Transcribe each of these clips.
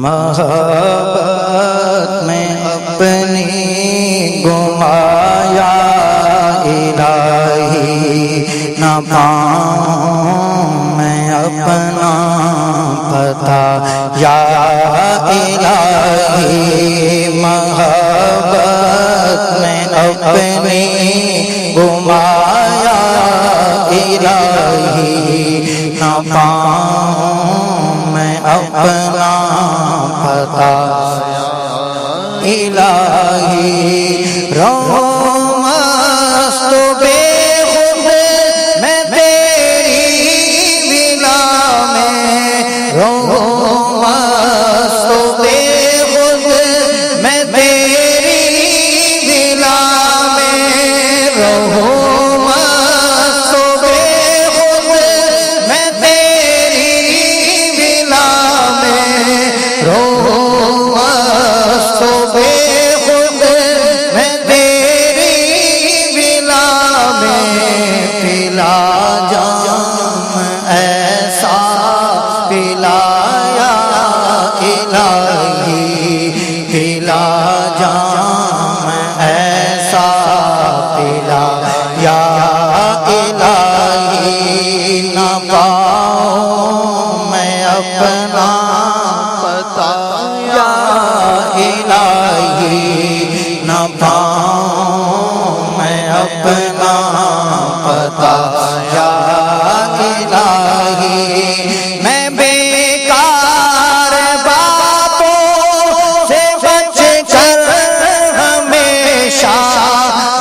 محبت میں اپنی گمایا الہی، نہ پاؤں میں اپنا پتہ یا الہی۔ محبت میں اپنی گمایا الہی، نہ پاؤں میں اپنا پتہ الہی۔ مست بے خود میں تیری ولا میں، مست بے خود میں تیری ولا میں، مست بے خود میں تیری ولا میں، مست بے خود میں تیری ولا میں۔ پلا جام ایسا پلایا الہی، پلا جام ایسا پلایا الہی، نہ پاؤں میں اپنا پتہ یا الہی، نہ پاؤں میں اپنا پتہ یا الہی۔ میں بیکار باتوں سے بچ کر ہمیشہ،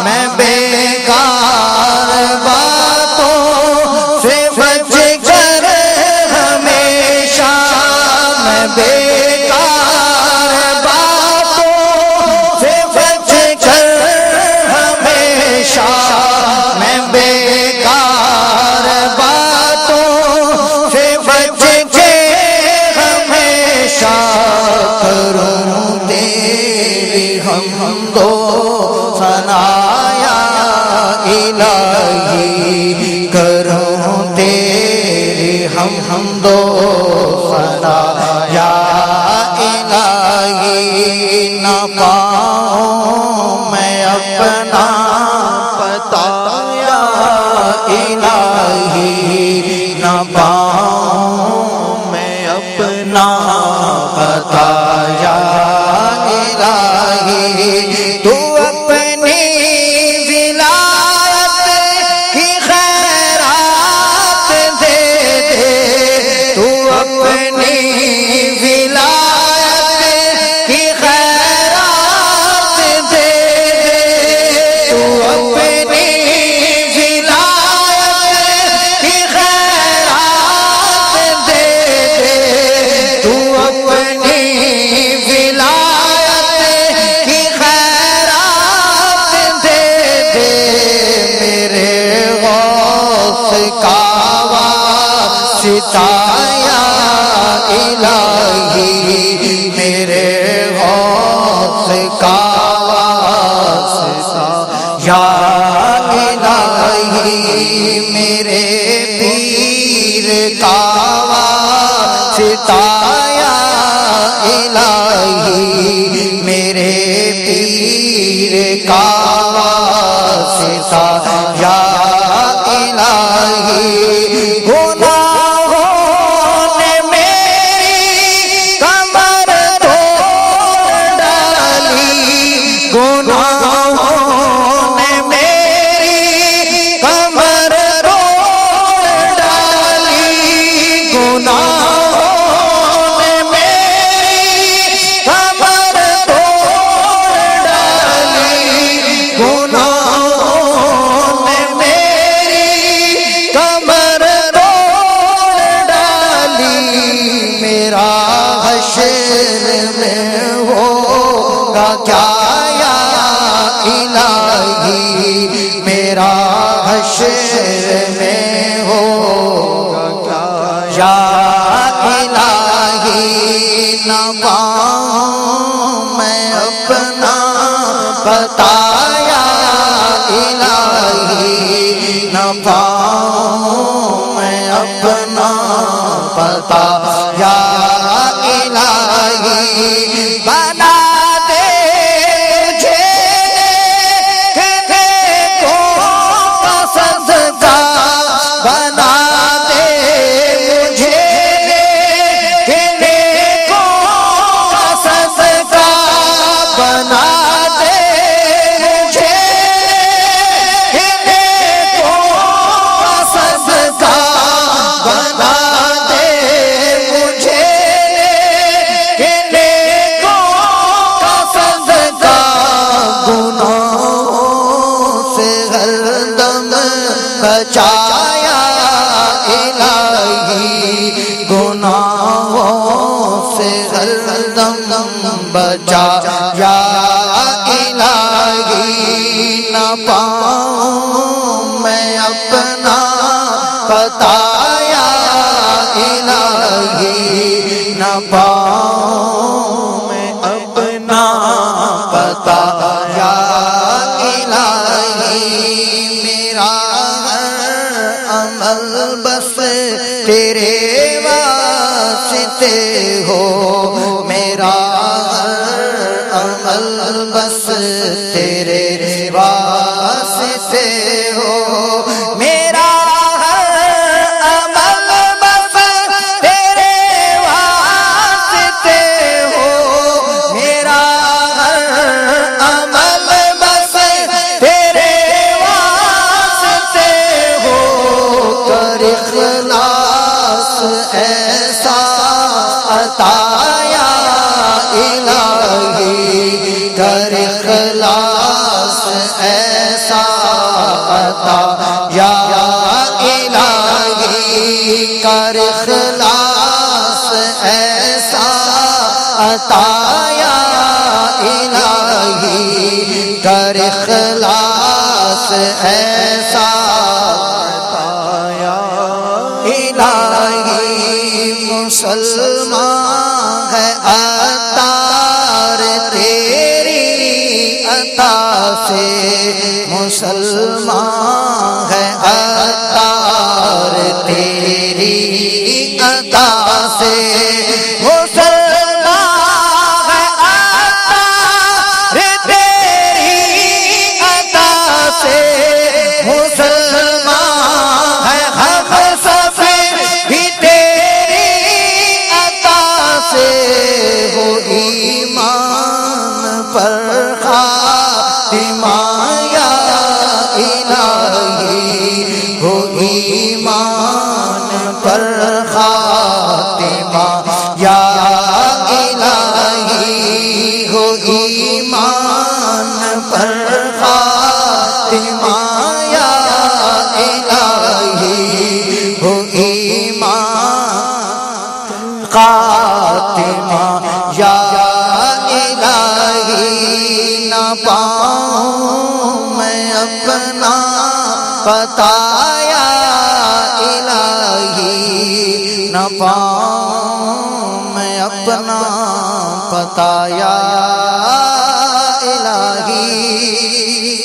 میں بیکار باتوں سے بچ کر ہمیشہ، میں بیکار باتوں سے بچ کر ہمیشہ، میں بیکار باتوں سے بچ کے ہمیشہ کروں تیری حمد و ثنا یا الہی، کروں تیری حمد و ثنا یا الہی، نہ پاؤں میں اپنا پتہ یا الہی، نہ پاؤں میں اپنا پتہ یا الہی۔ تو اپنی ولایت کی خیرات دے دے، تو اپنی ولایت کی خیرات دے دے، تو اپنی ولایت کی خیرات دے دے، تو اپنی ولایت کی خیرات دے دے۔ میرے غوث کا واسطہ یا الہی، میرے غوث کا واسطہ یا الہی، میرے پیر کا واسطہ یا الہی، میرے پیر کا واسطہ یا الہی۔ گناہوں نے میری کمر توڑ ڈالی، گناہوں نے میری کمر توڑ ڈالی، گناہوں نے میری کمر توڑ ڈالی، گناہوں نے میری کمر توڑ ڈالی۔ میرا حشر میں ہوگا کیا یا الہی، میرا حشر میں ہوگا کیا یا الہی، نہ پاؤں میں اپنا پتہ یا الہی، نہ پاؤں میں اپنا پتہ یا الہی۔ سے ہر دم بچا یا الہی نہ پاؤں میں اپنا پتہ یا الہی نہ پاؤں میں اپنا پتہ یا الہی میرا عمل بس تیرے واسطے ہو میرا عمل بس تیرے واسطے ہو میرا عمل بس تیرے واسطے ہو میرا عمل بس تیرے واسطے ہو کر اخلاص ایسا عطا یا الہی کر اخلاص ایسا عطا یا الہی کر اخلاص ایسا عطا یا الہی کر اخلاص ایسا عطا یا الہی مسلمان ہے عطار تیری عطا سے مسلمان ہے عطار تیری عطا سے مسلمان ہے عطار تیری عطا سے مسلمان ہے ہم سب بھی تیری عطا سے ہو ایمان پر خاتمہ یا الہی ہو ایمان پر خاتمہ یا الہی ہو ایمان پر خاتمہ یا الہی ہو ایمان خاتمہ یا الہی نہ پاؤں میں اپنا پتہ یا الہی نہ پاؤں میں اپنا پتہ یا الہی